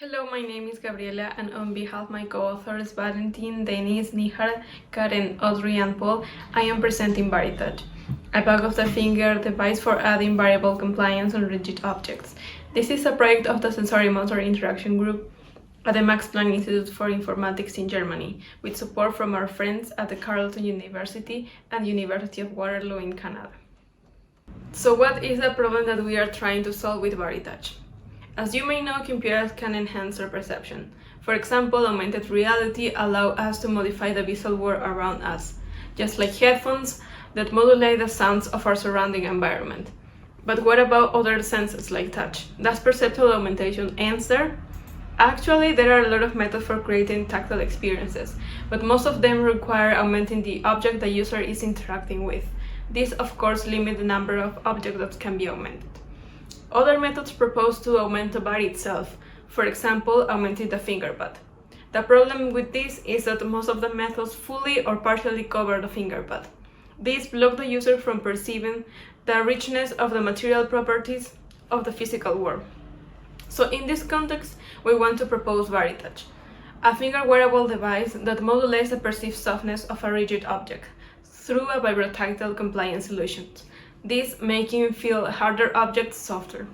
Hello, my name is Gabriela, and on behalf of my co-authors Valentin, Dennis, Nihar, Karen, Audrey, and Paul, I am presenting vARitouch, a back of the finger device for adding variable compliance on rigid objects. This is a project of the Sensory-Motor Interaction Group at the Max Planck Institute for Informatics in Germany, with support from our friends at the Carleton University and University of Waterloo in Canada. So what is the problem that we are trying to solve with vARitouch? As you may know, computers can enhance our perception. For example, augmented reality allows us to modify the visual world around us, just like headphones that modulate the sounds of our surrounding environment. But what about other senses like touch? Does perceptual augmentation end there? Actually, there are a lot of methods for creating tactile experiences, but most of them require augmenting the object the user is interacting with. This, of course, limits the number of objects that can be augmented. Other methods propose to augment the body itself, for example, augmenting the fingerpad. The problem with this is that most of the methods fully or partially cover the fingerpad. These block the user from perceiving the richness of the material properties of the physical world. So in this context, we want to propose vARitouch, a finger wearable device that modulates the perceived softness of a rigid object through a vibrotactile compliance solution. This making feel harder objects softer.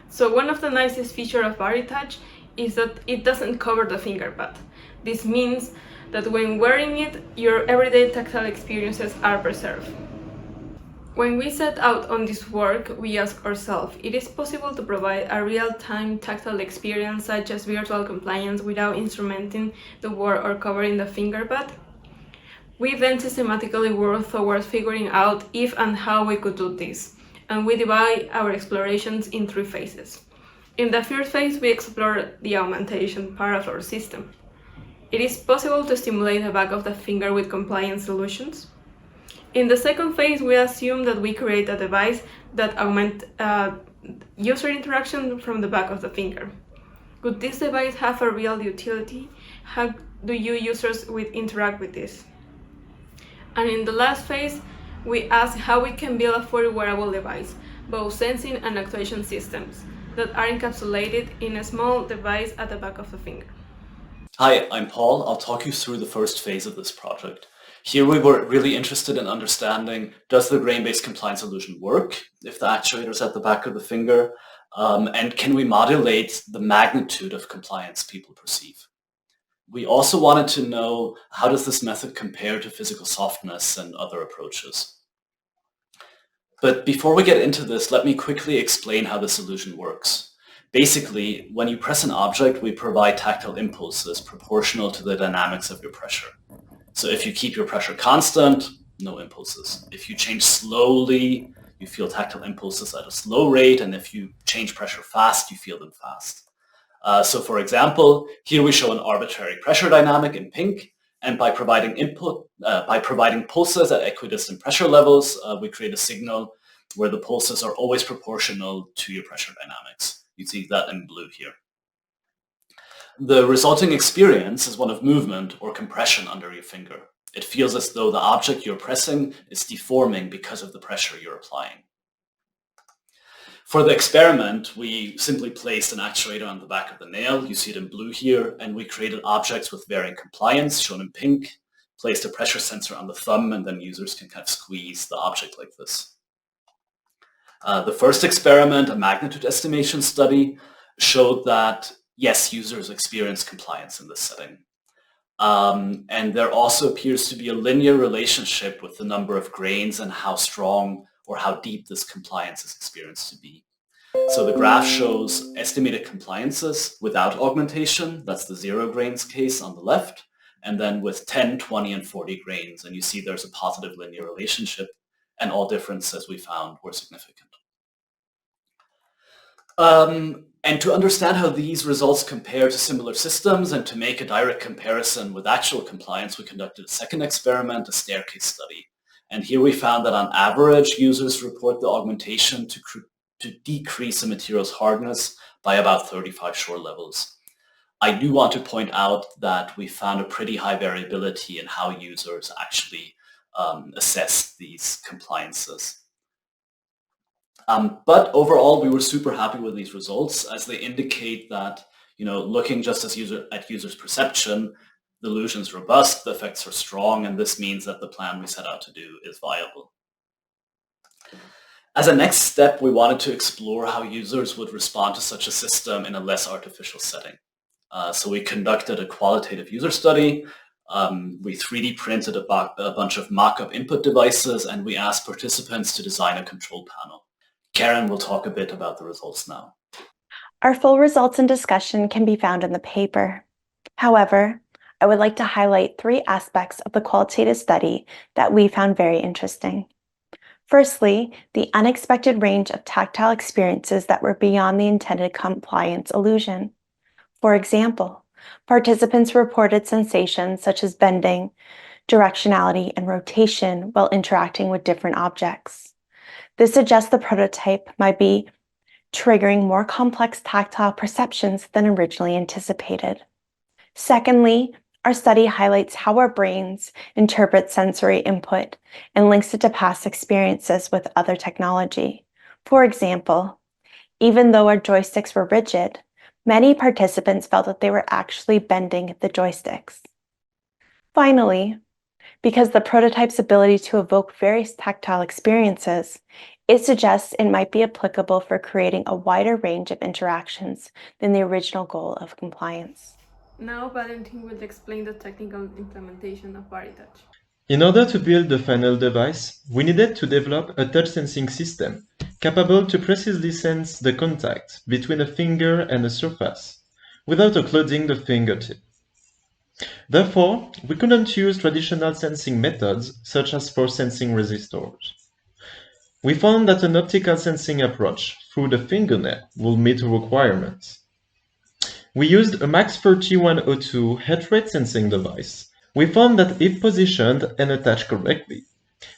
So one of the nicest features of vARitouch is that it doesn't cover the fingerpad. This means that when wearing it, your everyday tactile experiences are preserved. When we set out on this work, we ask ourselves, it is possible to provide a real-time tactile experience such as virtual compliance without instrumenting the world or covering the fingerpad? We then systematically work towards figuring out if and how we could do this, and we divide our explorations in three phases. In the first phase, we explore the augmentation part of our system. It is possible to stimulate the back of the finger with compliance solutions. In the second phase, we assume that we create a device that augments user interaction from the back of the finger. Could this device have a real utility? How do you users interact with this? And in the last phase, we ask how we can build a fully wearable device, both sensing and actuation systems, that are encapsulated in a small device at the back of the finger. Hi, I'm Paul. I'll talk you through the first phase of this project. Here we were really interested in understanding, does the grain-based compliance solution work if the actuator is at the back of the finger? And can we modulate the magnitude of compliance people perceive? We also wanted to know, how does this method compare to physical softness and other approaches? But before we get into this, let me quickly explain how the solution works. Basically, when you press an object, we provide tactile impulses proportional to the dynamics of your pressure. So if you keep your pressure constant, no impulses. If you change slowly, you feel tactile impulses at a slow rate, and if you change pressure fast, you feel them fast. So for example, here we show an arbitrary pressure dynamic in pink, and by providing pulses at equidistant pressure levels, we create a signal where the pulses are always proportional to your pressure dynamics. You see that in blue here. The resulting experience is one of movement or compression under your finger. It feels as though the object you're pressing is deforming because of the pressure you're applying. For the experiment, we simply placed an actuator on the back of the nail. You see it in blue here, and we created objects with varying compliance, shown in pink, placed a pressure sensor on the thumb, and then users can kind of squeeze the object like this. The first experiment, a magnitude estimation study, showed that, yes, users experience compliance in this setting. And there also appears to be a linear relationship with the number of grains and how strong or how deep this compliance is experienced to be. So the graph shows estimated compliances without augmentation, that's the 0 grains case on the left, and then with 10, 20, and 40 grains, and you see there's a positive linear relationship, and all differences we found were significant. And to understand how these results compare to similar systems and to make a direct comparison with actual compliance, we conducted a second experiment, a staircase study. And here we found that on average, users report the augmentation to decrease the material's hardness by about 35 Shor levels. I do want to point out that we found a pretty high variability in how users actually assess these compliances. But overall, we were super happy with these results, as they indicate that Looking just at users' perception, the illusion is robust, the effects are strong, and this means that the plan we set out to do is viable. As a next step, we wanted to explore how users would respond to such a system in a less artificial setting. So we conducted a qualitative user study. We 3D printed a bunch of mock-up input devices, and we asked participants to design a control panel. Karen will talk a bit about the results now. Our full results and discussion can be found in the paper. However, I would like to highlight 3 aspects of the qualitative study that we found very interesting. Firstly, the unexpected range of tactile experiences that were beyond the intended compliance illusion. For example, participants reported sensations such as bending, directionality, and rotation while interacting with different objects. This suggests the prototype might be triggering more complex tactile perceptions than originally anticipated. Secondly, our study highlights how our brains interpret sensory input and links it to past experiences with other technology. For example, even though our joysticks were rigid, many participants felt that they were actually bending the joysticks. Finally, because the prototype's ability to evoke various tactile experiences, it suggests it might be applicable for creating a wider range of interactions than the original goal of compliance. Now Valentin will explain the technical implementation of vARitouch. In order to build the final device, we needed to develop a touch sensing system capable to precisely sense the contact between a finger and a surface without occluding the fingertip. Therefore, we couldn't use traditional sensing methods such as force sensing resistors. We found that an optical sensing approach through the fingernail would meet requirements. We used a MAX 3102 heart rate sensing device. We found that if positioned and attached correctly,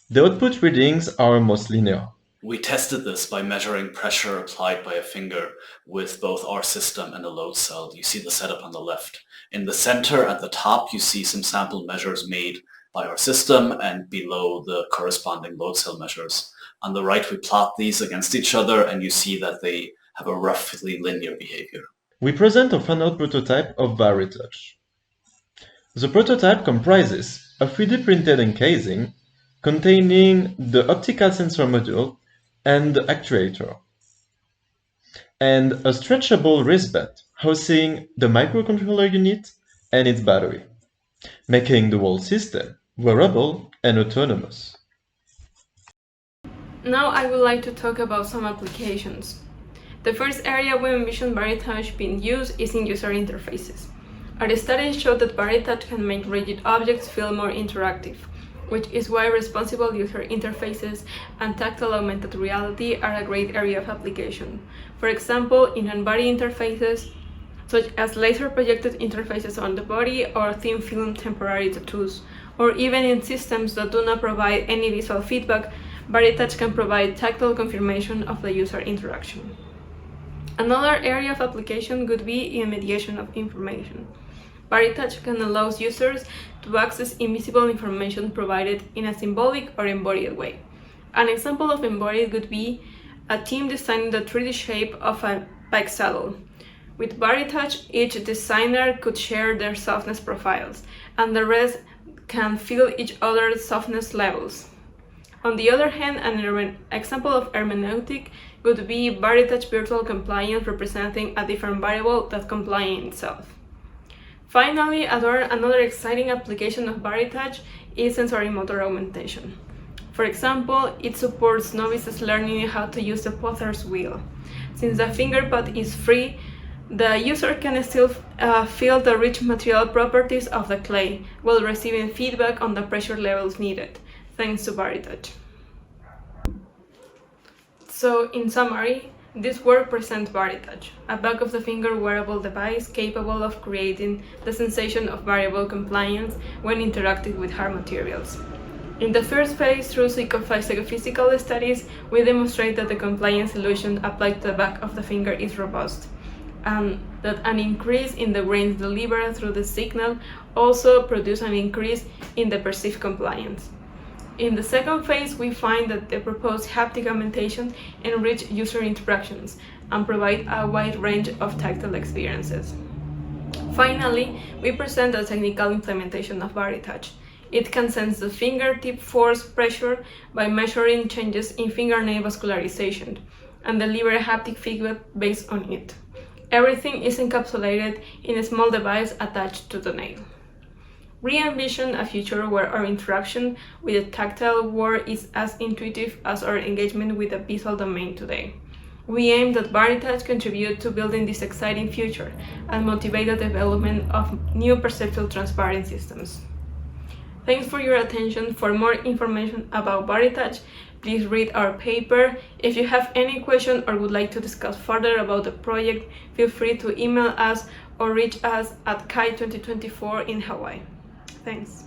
the output readings are almost linear. We tested this by measuring pressure applied by a finger with both our system and a load cell. You see the setup on the left. In the center at the top, you see some sample measures made by our system, and below the corresponding load cell measures. On the right, we plot these against each other, and you see that they have a roughly linear behavior. We present a final prototype of vARitouch. The prototype comprises a 3D printed encasing containing the optical sensor module and the actuator, and a stretchable wristband housing the microcontroller unit and its battery, making the whole system wearable and autonomous. Now I would like to talk about some applications. The first area we envision vARitouch being used is in user interfaces. Our studies showed that vARitouch can make rigid objects feel more interactive, which is why responsible user interfaces and tactile augmented reality are a great area of application. For example, in on-body interfaces, such as laser-projected interfaces on the body or thin-film temporary tattoos, or even in systems that do not provide any visual feedback, vARitouch can provide tactile confirmation of the user interaction. Another area of application could be in mediation of information. vARitouch can allow users to access invisible information provided in a symbolic or embodied way. An example of embodied would be a team designing the 3D shape of a bike saddle. With vARitouch, each designer could share their softness profiles, and the rest can feel each other's softness levels. On the other hand, an example of hermeneutic would be vARitouch virtual compliance representing a different variable than compliance itself. Finally, another exciting application of vARitouch is sensory motor augmentation. For example, it supports novices learning how to use the potter's wheel. Since the finger pad is free, the user can still feel the rich material properties of the clay while receiving feedback on the pressure levels needed, thanks to vARitouch. So, in summary, this work presents vARitouch, a back-of-the-finger wearable device capable of creating the sensation of variable compliance when interacting with hard materials. In the first phase, through psychophysical studies, we demonstrate that the compliance illusion applied to the back of the finger is robust, and that an increase in the brains delivered through the signal also produces an increase in the perceived compliance. In the second phase, we find that the proposed haptic augmentation enrich user interactions and provide a wide range of tactile experiences. Finally, we present the technical implementation of vARitouch. It can sense the fingertip force pressure by measuring changes in fingernail vascularization and deliver haptic feedback based on it. Everything is encapsulated in a small device attached to the nail. We envision a future where our interaction with the tactile world is as intuitive as our engagement with the visual domain today. We aim that vARitouch contribute to building this exciting future and motivate the development of new perceptual transparent systems. Thanks for your attention. For more information about vARitouch, please read our paper. If you have any question or would like to discuss further about the project, feel free to email us or reach us at CHI 2024 in Hawaii. Thanks.